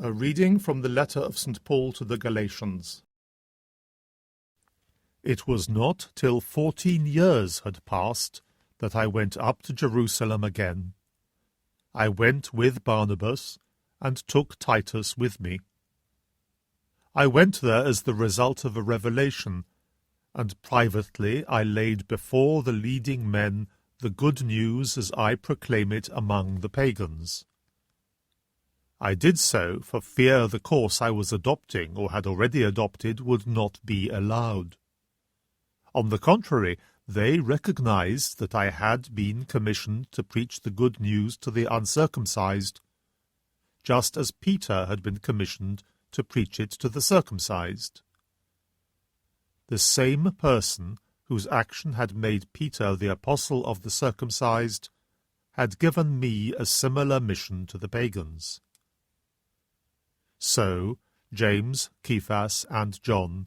A reading from the letter of St. Paul to the Galatians. It was not till 14 years had passed that I went up to Jerusalem again. I went with Barnabas, and took Titus with me. I went there as the result of a revelation, and privately I laid before the leading men the good news as I proclaim it among the pagans. I did so for fear the course I was adopting or had already adopted would not be allowed. On the contrary, they recognized that I had been commissioned to preach the good news to the uncircumcised, just as Peter had been commissioned to preach it to the circumcised. The same person whose action had made Peter the apostle of the circumcised had given me a similar mission to the pagans. So James, Cephas, and John,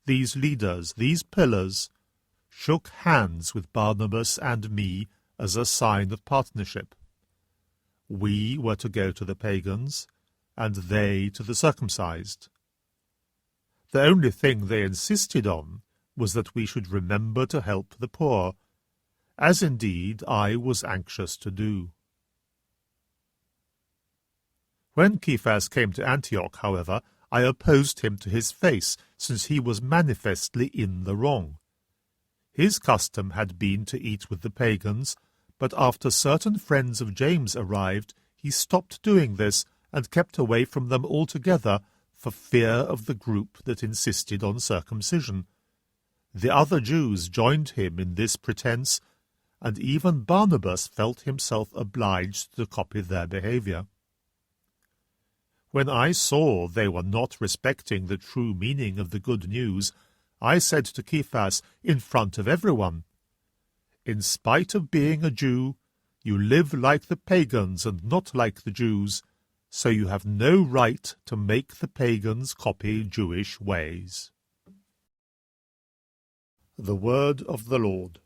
these leaders, these pillars, shook hands with Barnabas and me as a sign of partnership. We were to go to the pagans, and they to the circumcised. The only thing they insisted on was that we should remember to help the poor, as indeed I was anxious to do. When Cephas came to Antioch, however, I opposed him to his face, since he was manifestly in the wrong. His custom had been to eat with the pagans, but after certain friends of James arrived, he stopped doing this and kept away from them altogether for fear of the group that insisted on circumcision. The other Jews joined him in this pretense, and even Barnabas felt himself obliged to copy their behavior. When I saw they were not respecting the true meaning of the good news, I said to Cephas in front of everyone, "In spite of being a Jew, you live like the pagans and not like the Jews, so you have no right to make the pagans copy Jewish ways." The Word of the Lord.